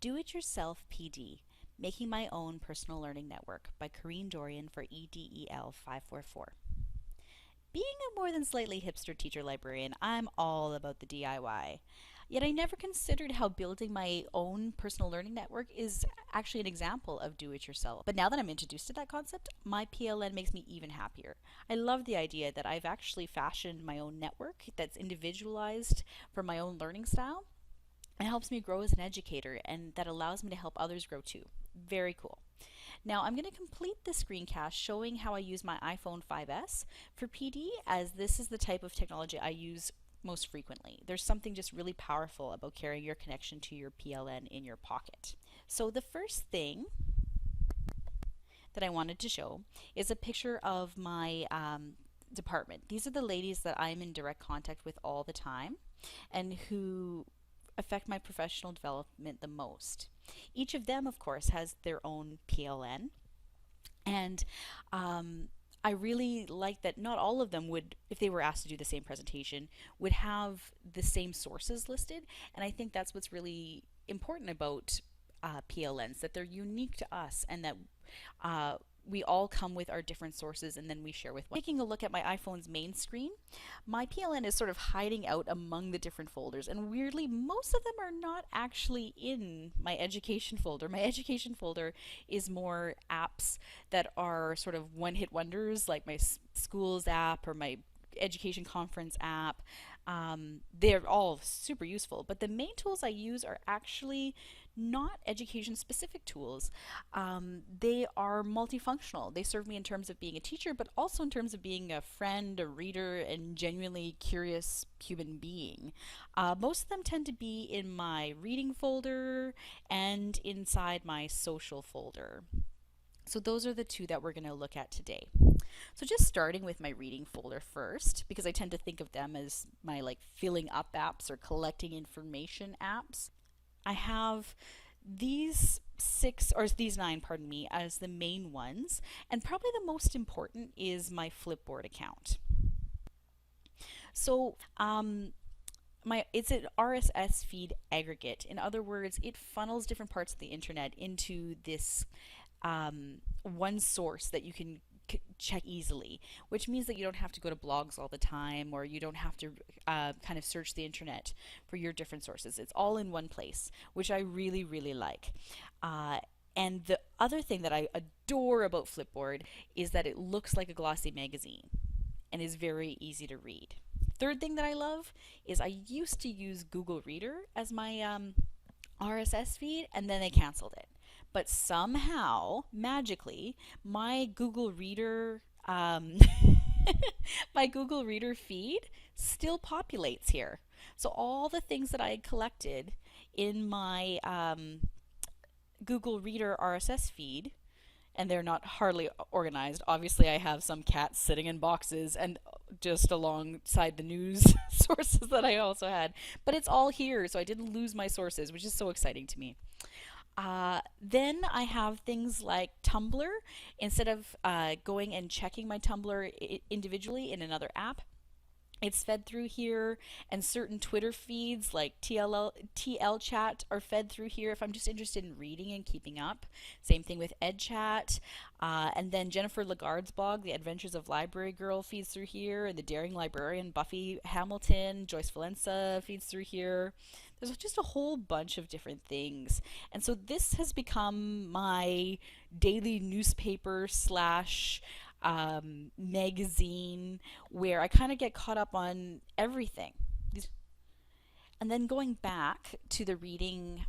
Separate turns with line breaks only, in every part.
Do-It-Yourself PD, Making My Own Personal Learning Network by Corrine Dorian for EDEL 544. Being a more than slightly hipster teacher librarian, I'm all about the DIY. Yet I never considered how building my own personal learning network is actually an example of do-it-yourself. But now that I'm introduced to that concept, my PLN makes me even happier. I love the idea that I've actually fashioned my own network that's individualized for my own learning style. It helps me grow as an educator, and that allows me to help others grow too. Very cool. Now I'm going to complete the screencast showing how I use my iPhone 5S for PD, as this is the type of technology I use most frequently. There's something just really powerful about carrying your connection to your PLN in your pocket. So the first thing that I wanted to show is a picture of my department. These are the ladies that I'm in direct contact with all the time and who affect my professional development the most. Each of them, of course, has their own PLN, and I really like that not all of them would, if they were asked to do the same presentation, would have the same sources listed, and I think that's what's really important about PLNs, that they're unique to us and that we all come with our different sources and then we share with one. Taking a look at my iPhone's main screen, my PLN is sort of hiding out among the different folders, and weirdly most of them are not actually in my education folder. My education folder is more apps that are sort of one-hit wonders, like my schools app or my education conference app. They're all super useful, but the main tools I use are actually not education specific tools. They are multifunctional. They serve me in terms of being a teacher, but also in terms of being a friend, a reader, and genuinely curious human being. Most of them tend to be in my reading folder and inside my social folder. So those are the two that we're going to look at today. So just starting with my reading folder first, because I tend to think of them as my like filling up apps or collecting information apps. I have these nine, pardon me, as the main ones, and probably the most important is my Flipboard account. So it's an RSS feed aggregate. In other words, it funnels different parts of the internet into this one source that you can check easily, which means that you don't have to go to blogs all the time, or you don't have to kind of search the internet for your different sources. It's all in one place, which I really, really like. And the other thing that I adore about Flipboard is that it looks like a glossy magazine and is very easy to read. Third thing that I love is I used to use Google Reader as my RSS feed, and then they canceled it. But somehow, magically, my Google Reader my Google Reader feed still populates here. So all the things that I had collected in my Google Reader RSS feed, and they're not hardly organized. Obviously, I have some cats sitting in boxes and just alongside the news sources that I also had. But it's all here, so I didn't lose my sources, which is so exciting to me. Then I have things like Tumblr. Instead of going and checking my Tumblr individually in another app, it's fed through here, and certain Twitter feeds like TL chat are fed through here if I'm just interested in reading and keeping up. Same thing with EdChat. And then Jennifer Lagarde's blog, The Adventures of Library Girl, feeds through here, and The Daring Librarian, Buffy Hamilton, Joyce Valenza feeds through here. There's just a whole bunch of different things. And so this has become my daily newspaper slash magazine, where I kind of get caught up on everything. And then going back to the reading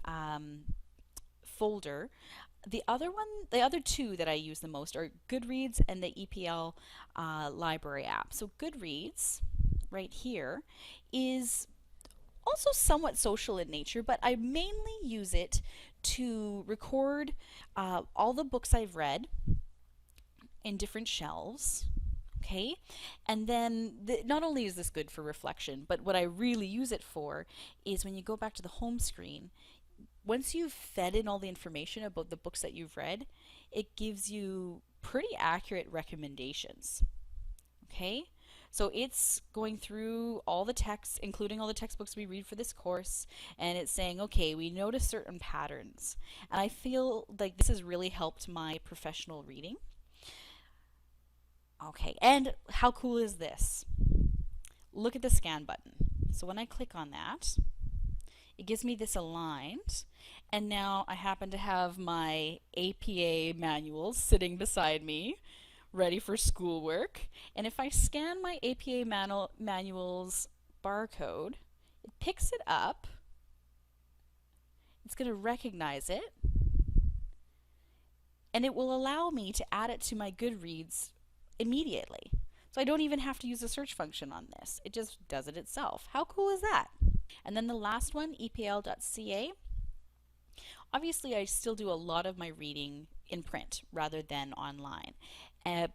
folder, the other two that I use the most are Goodreads and the EPL library app. So Goodreads, right here, is also somewhat social in nature, but I mainly use it to record all the books I've read in different shelves. Okay, and then not only is this good for reflection, but what I really use it for is when you go back to the home screen, once you've fed in all the information about the books that you've read, it gives you pretty accurate recommendations. Okay, So it's going through all the texts, including all the textbooks we read for this course, and it's saying, okay, we notice certain patterns. And I feel like this has really helped my professional reading. Okay, and how cool is this? Look at the scan button. So when I click on that, it gives me this aligned, and now I happen to have my APA manuals sitting beside me, ready for schoolwork. And if I scan my APA manuals barcode, it picks it up, it's going to recognize it, and it will allow me to add it to my Goodreads immediately. So I don't even have to use a search function on this. It just does it itself. How cool is that? And then the last one, EPL.ca. Obviously, I still do a lot of my reading in print rather than online.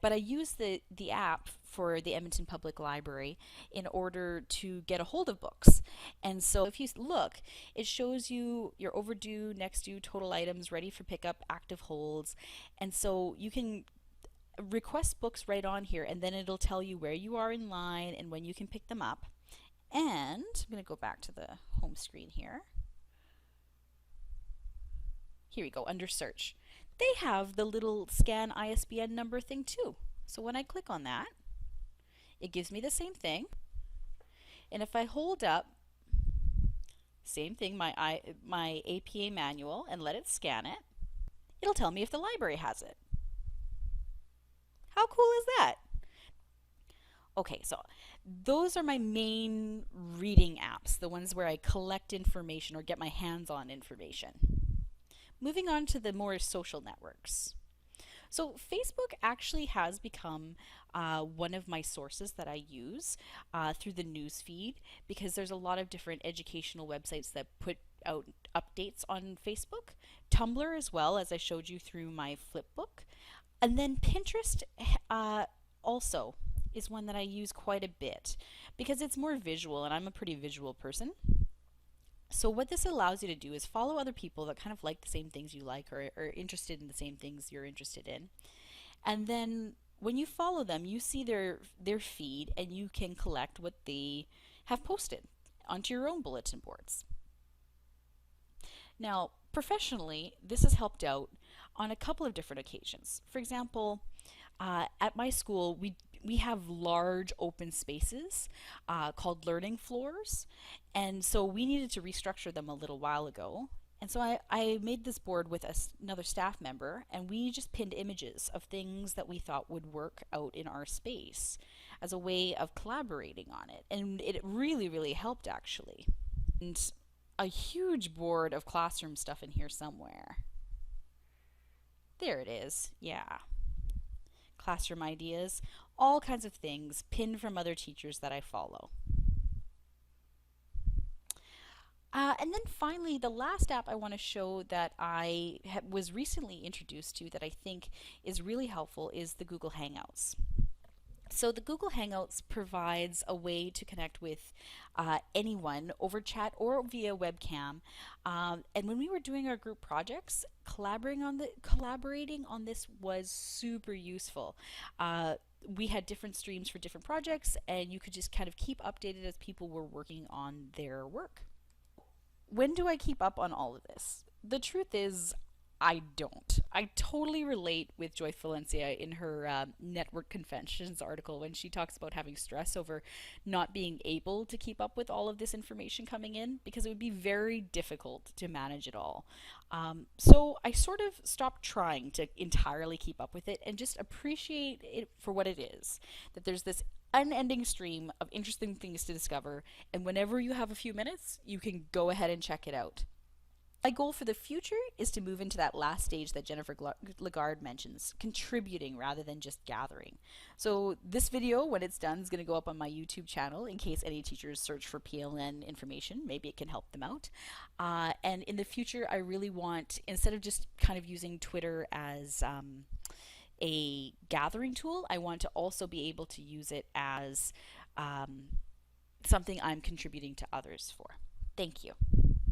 But I use the app for the Edmonton Public Library in order to get a hold of books. And so if you look, it shows you your overdue, next due, total items, ready for pickup, active holds. And so you can request books right on here, and then it'll tell you where you are in line and when you can pick them up. And I'm going to go back to the home screen here. Here we go, under search. They have the little scan ISBN number thing too. So when I click on that, it gives me the same thing. And if I hold up, same thing, my APA manual, and let it scan it, it'll tell me if the library has it. How cool is that? Okay, so those are my main reading apps, the ones where I collect information or get my hands on information. Moving on to the more social networks. So Facebook actually has become one of my sources that I use through the news feed, because there's a lot of different educational websites that put out updates on Facebook. Tumblr as well, as I showed you through my flipbook. And then Pinterest also is one that I use quite a bit because it's more visual, and I'm a pretty visual person. So what this allows you to do is follow other people that kind of like the same things you like, or are interested in the same things you're interested in. And then when you follow them, you see their feed, and you can collect what they have posted onto your own bulletin boards. Now, professionally, this has helped out on a couple of different occasions. For example, at my school, we have large open spaces called learning floors, and so we needed to restructure them a little while ago. And so I made this board with another staff member, and we just pinned images of things that we thought would work out in our space as a way of collaborating on it. And it really, really helped, actually. And a huge board of classroom stuff in here somewhere. There it is, yeah. Classroom ideas, all kinds of things pinned from other teachers that I follow. And then finally, the last app I want to show that I was recently introduced to that I think is really helpful is the Google Hangouts. So the Google Hangouts provides a way to connect with anyone over chat or via webcam. And when we were doing our group projects, collaborating on this was super useful. We had different streams for different projects, and you could just kind of keep updated as people were working on their work. When do I keep up on all of this? The truth is, I don't. I totally relate with Joy Valencia in her Network Confessions article when she talks about having stress over not being able to keep up with all of this information coming in, because it would be very difficult to manage it all. So I sort of stopped trying to entirely keep up with it and just appreciate it for what it is. That there's this unending stream of interesting things to discover, and whenever you have a few minutes, you can go ahead and check it out. My goal for the future is to move into that last stage that Jennifer Lagarde mentions, contributing rather than just gathering. So this video, when it's done, is going to go up on my YouTube channel in case any teachers search for PLN information. Maybe it can help them out. And in the future, I really want, instead of just kind of using Twitter as a gathering tool, I want to also be able to use it as something I'm contributing to others for. Thank you.